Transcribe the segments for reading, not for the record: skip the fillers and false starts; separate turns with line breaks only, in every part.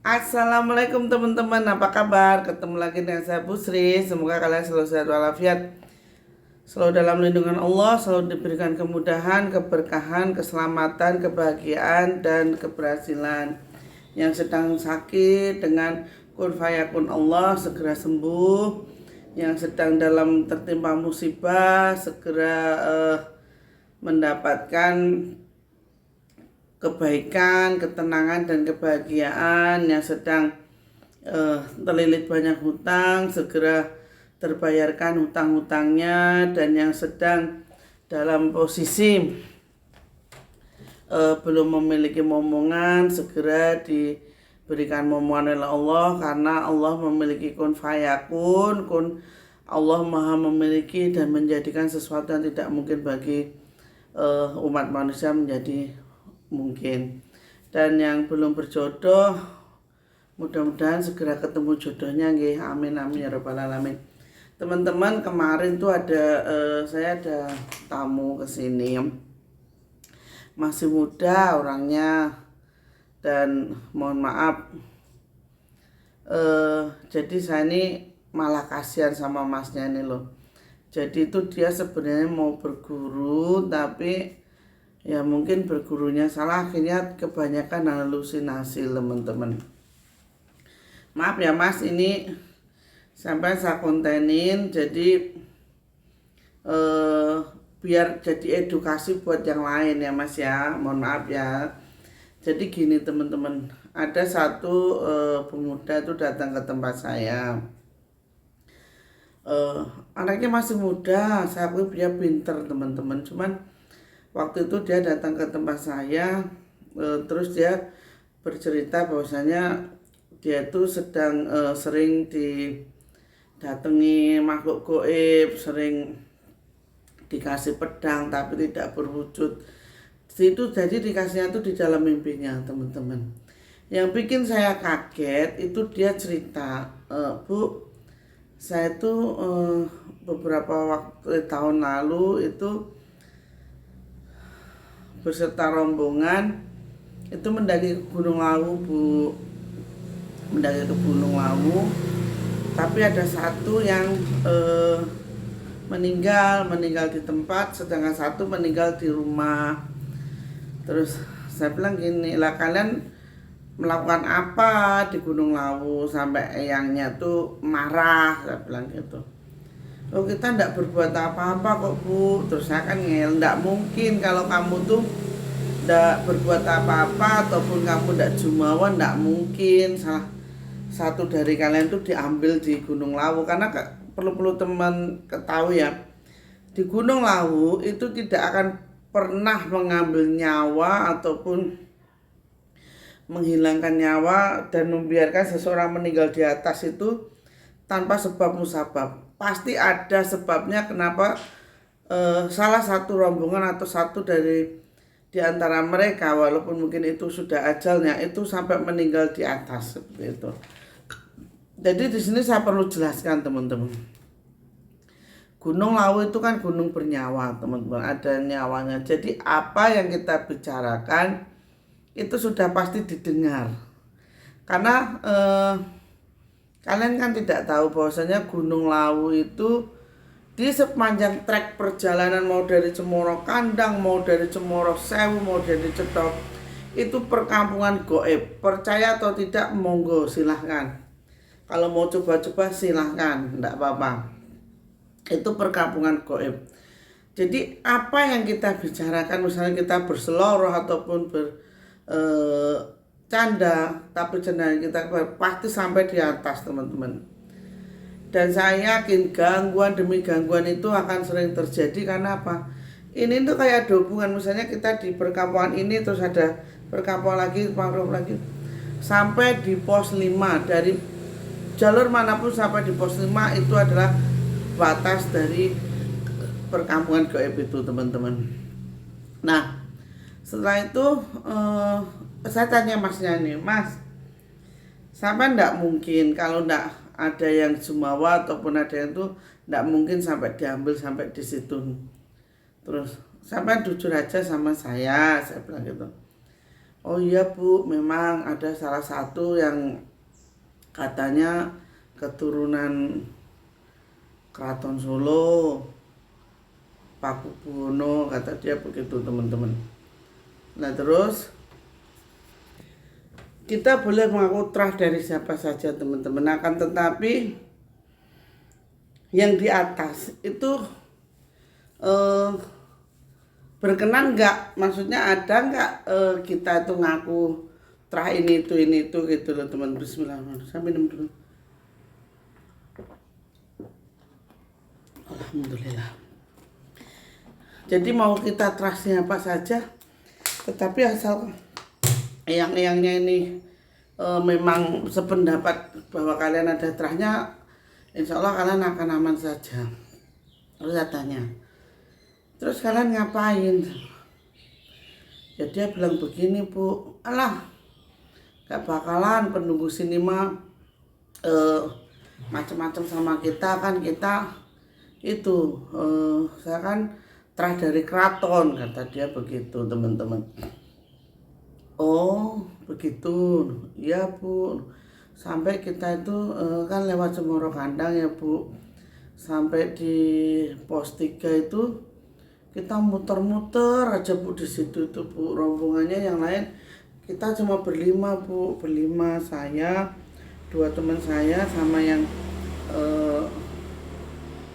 Assalamualaikum teman-teman, apa kabar? Ketemu lagi dengan saya Busri. Semoga kalian selalu sehat walafiat, selalu dalam lindungan Allah, selalu diberikan kemudahan, keberkahan, keselamatan, kebahagiaan, dan keberhasilan. Yang sedang sakit dengan kun fayakun Allah segera sembuh. Yang sedang dalam tertimpa musibah segera mendapatkan kebaikan, ketenangan, dan kebahagiaan. Yang sedang terlilit banyak hutang segera terbayarkan hutang-hutangnya, dan yang sedang dalam posisi belum memiliki momongan segera diberikan momongan oleh Allah, karena Allah memiliki kun fayakun. Allah maha memiliki dan menjadikan sesuatu yang tidak mungkin bagi umat manusia menjadi mungkin. Dan yang belum berjodoh mudah-mudahan segera ketemu jodohnya nggih. Amin amin ya rabbal alamin. Teman-teman, kemarin tuh saya ada tamu kesini, masih muda orangnya, dan mohon maaf jadi saya ini malah kasihan sama masnya ini loh. Jadi itu dia sebenarnya mau berguru, tapi ya mungkin bergurunya salah, akhirnya kebanyakan halusinasi teman-teman. Maaf ya mas, ini sampai saya kontenin, jadi biar jadi edukasi buat yang lain ya mas ya, mohon maaf ya. Jadi gini teman-teman, ada satu pemuda itu datang ke tempat saya. Anaknya masih muda, saya akui dia pinter teman-teman. Cuman waktu itu dia datang ke tempat saya, terus dia bercerita bahwasanya dia itu sedang sering didatangi makhluk goib, sering dikasih pedang tapi tidak berwujud. Itu jadi dikasihnya itu di dalam mimpinya teman-teman. Yang bikin saya kaget itu dia cerita, Bu, saya tuh beberapa tahun lalu itu beserta rombongan itu mendaki Gunung Lawu, Bu. Mendaki ke Gunung Lawu, tapi ada satu yang meninggal di tempat, sedangkan satu meninggal di rumah. Terus saya bilang gini, lah kalian melakukan apa di Gunung Lawu sampai eyangnya tuh marah, saya bilang gitu. Oh kita tidak berbuat apa-apa kok Bu. Terus saya kan ngel, tidak mungkin kalau kamu tuh tidak berbuat apa-apa ataupun kamu tidak jumawa, tidak mungkin salah satu dari kalian tuh diambil di Gunung Lawu. Karena perlu teman ketahui ya, di Gunung Lawu itu tidak akan pernah mengambil nyawa ataupun menghilangkan nyawa dan membiarkan seseorang meninggal di atas itu tanpa sebab musabab. Pasti ada sebabnya kenapa salah satu rombongan atau satu di antara mereka, walaupun mungkin itu sudah ajalnya, itu sampai meninggal di atas seperti itu. Jadi di sini saya perlu jelaskan teman-teman. Gunung Lawu itu kan gunung bernyawa teman-teman, ada nyawanya. Jadi apa yang kita bicarakan itu sudah pasti didengar. Karena kalian kan tidak tahu bahwasanya Gunung Lawu itu di sepanjang trek perjalanan, mau dari Cemoro Kandang, mau dari Cemoro Sewu, mau dari Cetok, itu perkampungan goib. Percaya atau tidak monggo silahkan. Kalau mau coba-coba silahkan, tidak apa-apa. Itu perkampungan goib. Jadi apa yang kita bicarakan, misalnya kita berseloroh ataupun bercanda, tapi cenderung kita pasti sampai di atas teman-teman. Dan saya yakin gangguan demi gangguan itu akan sering terjadi. Karena apa? Ini tuh kayak ada hubungan, misalnya kita di perkampungan ini terus ada perkampungan lagi, sampai di pos 5, dari jalur manapun sampai di pos 5 itu adalah batas dari perkampungan goib itu teman-teman. Nah setelah itu saya tanya masnya nih, Mas, sampai ndak mungkin kalau ndak ada yang jumawa ataupun ada yang tuh ndak mungkin sampai diambil sampai di situ. Terus sampai jujur aja sama saya bilang gitu. Oh iya Bu, memang ada salah satu yang katanya keturunan Keraton Solo, Pakubuwono, kata dia begitu teman-teman. Nah terus kita boleh mengaku terah dari siapa saja teman-teman, akan tetapi yang di atas itu eh, berkenan nggak? Maksudnya ada nggak kita itu ngaku terah ini itu gitu loh teman. Bismillahirrahmanirrahim. Sampai minum dulu. Alhamdulillah. Jadi mau kita terah siapa saja, tetapi asal eyang-eyangnya ini memang sependapat bahwa kalian ada terahnya, insya Allah kalian akan aman saja. Terus katanya, terus kalian ngapain? Ya dia bilang begini Bu, alah gak bakalan penunggu sini mah macam-macam sama kita, kan kita itu saya kan terah dari keraton, kata dia begitu teman-teman. Oh begitu, ya Bu. Sampai kita itu kan lewat Cemoro Kandang ya Bu. Sampai di pos 3 itu kita muter-muter aja Bu di situ itu Bu. Rombongannya yang lain kita cuma berlima Bu, berlima, saya, dua teman saya sama yang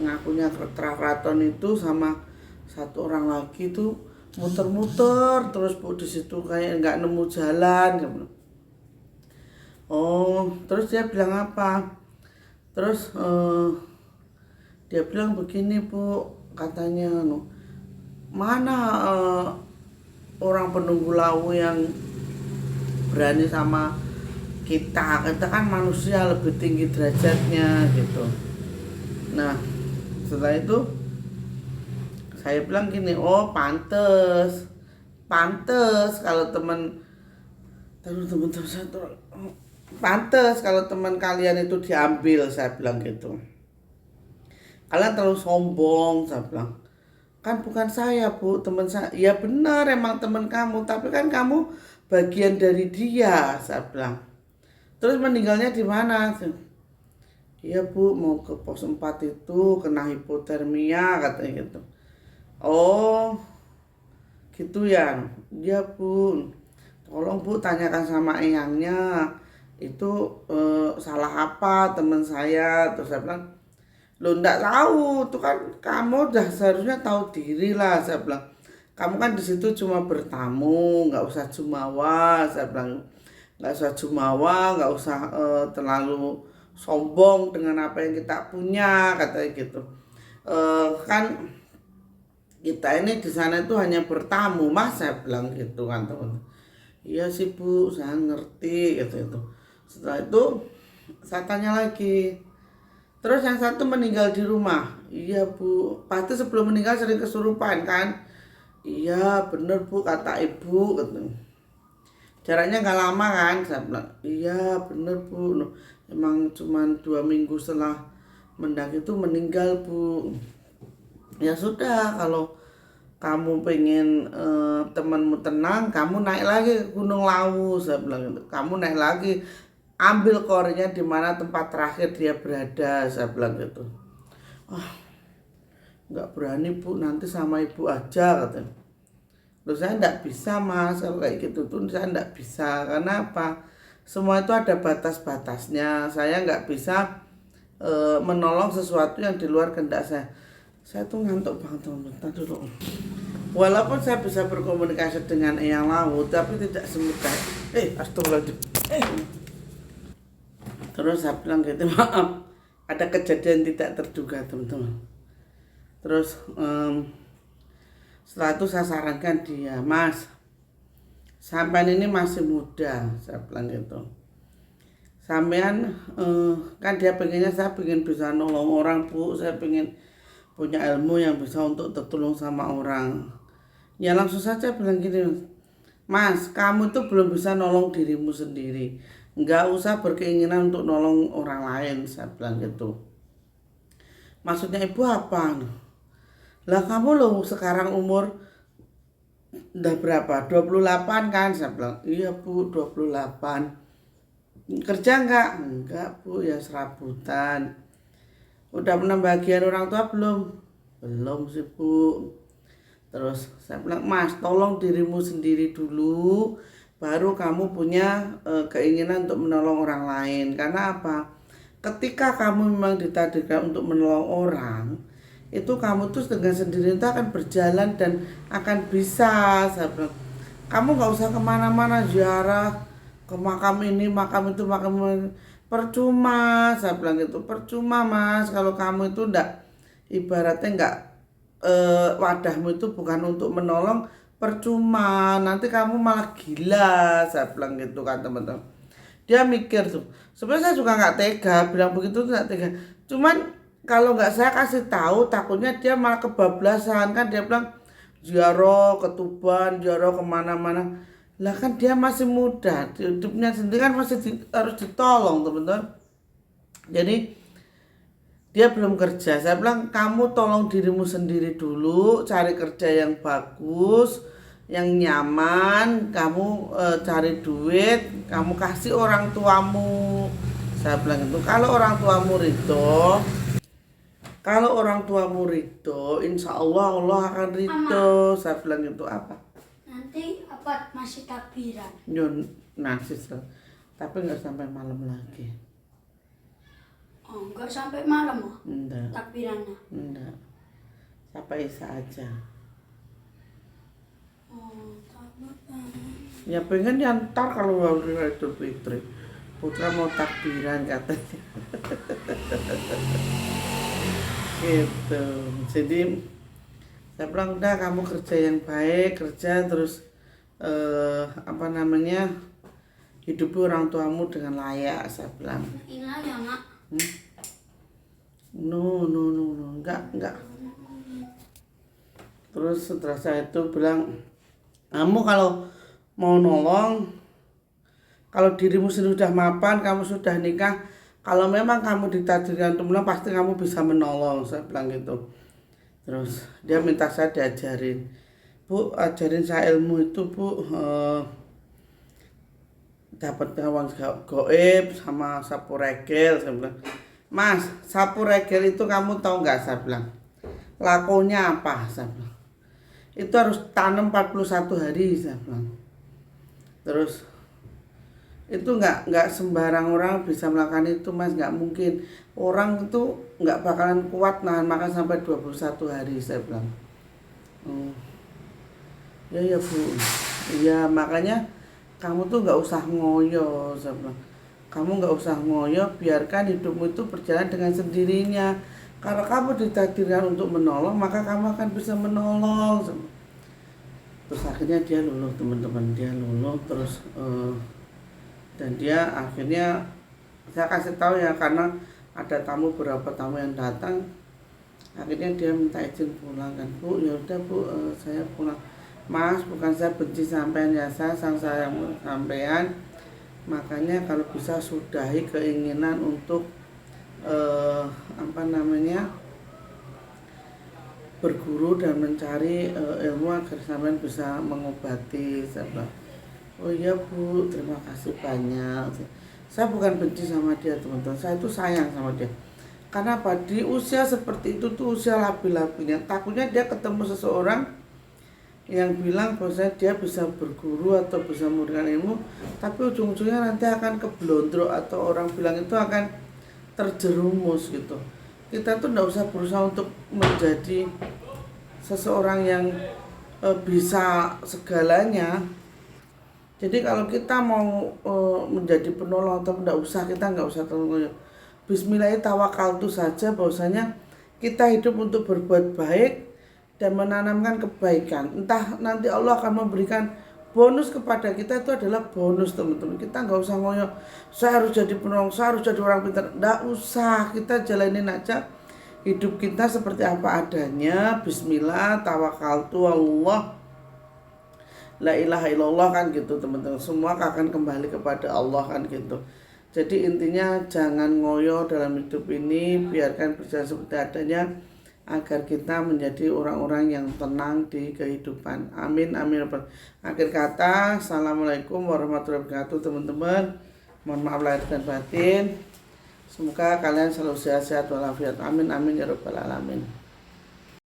ngakunya keraton itu sama satu orang lagi tuh muter-muter terus Bu di situ kayak nggak nemu jalan. Oh terus dia bilang apa? Terus dia bilang begini Bu, katanya mana orang penunggu lawu yang berani sama kita kan manusia lebih tinggi derajatnya gitu. Nah setelah itu saya bilang gini, oh pantes kalau teman-teman saya pantes kalau teman kalian itu diambil, saya bilang gitu. Kalian terlalu sombong, saya bilang. Kan bukan saya Bu, teman saya. Ya benar emang teman kamu, tapi kan kamu bagian dari dia, saya bilang. Terus meninggalnya di mana? Iya Bu, mau ke pos 4 itu kena hipotermia katanya gitu. Oh gitu ya. Iya Bu, tolong Bu tanyakan sama eyangnya itu salah apa teman saya. Terus saya bilang, lo ndak tahu tuh kan, kamu udah seharusnya tahu diri lah, saya bilang. Kamu kan di situ cuma bertamu, nggak usah jumawa, saya bilang. Nggak usah jumawa, nggak usah terlalu sombong dengan apa yang kita punya, katanya gitu. Kan kita ini di sana itu hanya bertamu Mas, saya bilang gitu kan teman. Iya sih Bu, saya ngerti gitu itu. Setelah itu saya tanya lagi, terus yang satu meninggal di rumah? Iya Bu, pasti sebelum meninggal sering kesurupan kan? Iya bener Bu, kata ibu gitu. Jaraknya nggak lama kan? Saya bilang iya bener Bu, emang cuma 2 minggu setelah mendaki itu meninggal Bu. Ya sudah, kalau kamu pengen temanmu tenang, kamu naik lagi ke Gunung Lawu, saya bilang gitu. Kamu naik lagi, ambil kornya di mana tempat terakhir dia berada, saya bilang gitu. Nggak berani Bu, nanti sama ibu aja katanya. Loh saya nggak bisa Mas, kalau kayak gitu tuh saya nggak bisa. Karena apa? Semua itu ada batas-batasnya. Saya nggak bisa menolong sesuatu yang di luar kehendak saya. Saya tuh ngantuk banget teman-teman dulu. Walaupun saya bisa berkomunikasi dengan Eyang Lawu, tapi tidak semudah. Astagfirullahaladzim. Terus saya bilang gitu, maaf, ada kejadian tidak terduga teman-teman. Terus setelah itu saya sarankan dia, Mas, sampean ini masih muda, saya bilang gitu. Sampean kan dia pengennya saya pengen bisa nolong orang Bu, saya pengen punya ilmu yang bisa untuk tertolong sama orang. Ya langsung saja bilang gini, Mas, kamu itu belum bisa nolong dirimu sendiri, nggak usah berkeinginan untuk nolong orang lain, saya bilang gitu. Maksudnya ibu apa? Lah kamu loh sekarang umur Udah berapa? 28 kan? Saya bilang, iya Bu, 28. Kerja enggak? Enggak Bu, ya serabutan. Udah penambahan orang tua belum? Belum sih Bu. Terus saya bilang, Mas tolong dirimu sendiri dulu, baru kamu punya keinginan untuk menolong orang lain. Karena apa? Ketika kamu memang ditakdirkan untuk menolong orang, itu kamu tuh dengan sendiri itu akan berjalan dan akan bisa. Saya bilang, kamu nggak usah kemana-mana ziarah ke makam ini, makam itu, makam ini. Percuma, saya bilang gitu, percuma Mas, kalau kamu itu ndak, ibaratnya nggak, wadahmu itu bukan untuk menolong, percuma, nanti kamu malah gila, saya bilang gitu kan teman-teman. Dia mikir tuh, sebenarnya saya juga nggak tega bilang begitu tuh, nggak tega, cuman kalau nggak saya kasih tahu takutnya dia malah kebablasan kan. Dia bilang ziarah ke Tuban, ziarah kemana-mana, lah kan dia masih muda, hidupnya sendiri kan masih harus ditolong teman-teman. Jadi dia belum kerja. Saya bilang kamu tolong dirimu sendiri dulu, cari kerja yang bagus, yang nyaman, kamu cari duit, kamu kasih orang tuamu. Saya bilang itu, kalau orang tuamu ridho, insya Allah Allah akan ridho. Saya bilang itu apa?
Nanti apa masih takbiran?
Yun nasi, tapi nggak sampai malam lagi.
Oh, enggak sampai malam oh,
Enggak,
takbirannya.
enggak. Sampai Isya aja.
Oh, takbir.
Ya pengen diantar kalau hari Idul Fitri. Putra mau takbiran katanya. Gitu. Jadi saya bilang udah kamu kerja yang baik, kerja terus hidupi orang tuamu dengan layak. Saya bilang.
Inilah ya mak.
No, enggak. Terus setelah saya itu bilang, kamu kalau mau nolong, kalau dirimu sudah mapan, kamu sudah nikah, kalau memang kamu ditakdirkan untuk menolong, pasti kamu bisa menolong. Saya bilang gitu. Terus dia minta saya diajarin, Bu, ajarin saya ilmu itu Bu, dapat uang goib sama sapu regel. Saya bilang, Mas, sapu regel itu kamu tahu nggak? Saya bilang, lakonya apa? Saya bilang, itu harus tanam 41 hari. Saya bilang. Terus itu nggak sembarang orang bisa melakukan itu Mas, nggak mungkin. Orang itu nggak bakalan kuat nahan makan sampai 21 hari. Saya bilang, ya Bu, iya makanya kamu tuh nggak usah ngoyo. Saya bilang, kamu nggak usah ngoyo, biarkan hidupmu itu berjalan dengan sendirinya. Kalau kamu ditakdirkan untuk menolong, maka kamu akan bisa menolong. Terus akhirnya dia luluh teman-teman, dia luluh terus dan dia akhirnya, saya kasih tahu ya, karena ada beberapa tamu yang datang, akhirnya dia minta izin pulang kan. Bu, ya udah Bu, saya pulang. Mas, bukan saya benci sampean ya, saya sayang sampean, makanya kalau bisa sudahi keinginan untuk berguru dan mencari ilmu agar sampean bisa mengobati. Saya bilang, oh iya Bu, terima kasih banyak. Saya bukan benci sama dia teman-teman, saya itu sayang sama dia. Karena apa? Di usia seperti itu tuh usia labil-labilnya, takutnya dia ketemu seseorang yang bilang bahwa dia bisa berguru atau bisa memberikan ilmu, tapi ujung-ujungnya nanti akan keblondro atau orang bilang itu akan terjerumus gitu. Kita tuh nggak usah berusaha untuk menjadi seseorang yang bisa segalanya. Jadi kalau kita mau menjadi penolong atau kita nggak usah terlalu. Bismillahirrahmanirrahim saja, bahwasanya kita hidup untuk berbuat baik dan menanamkan kebaikan. Entah nanti Allah akan memberikan bonus kepada kita, itu adalah bonus teman-teman. Kita nggak usah ngoyo, saya harus jadi penolong, saya harus jadi orang pintar. Nggak usah, kita jalanin aja hidup kita seperti apa adanya. Bismillah, tawakkaltu Allah, la ilaha illallah kan gitu teman-teman. Semua akan kembali kepada Allah kan gitu. Jadi intinya jangan ngoyo dalam hidup ini, biarkan berjalan seperti adanya agar kita menjadi orang-orang yang tenang di kehidupan. Amin amin. Akhir kata, assalamualaikum warahmatullahi wabarakatuh teman-teman. Mohon maaf lahir dan batin. Semoga kalian selalu sehat-sehat walafiat. Amin amin ya rabbal alamin.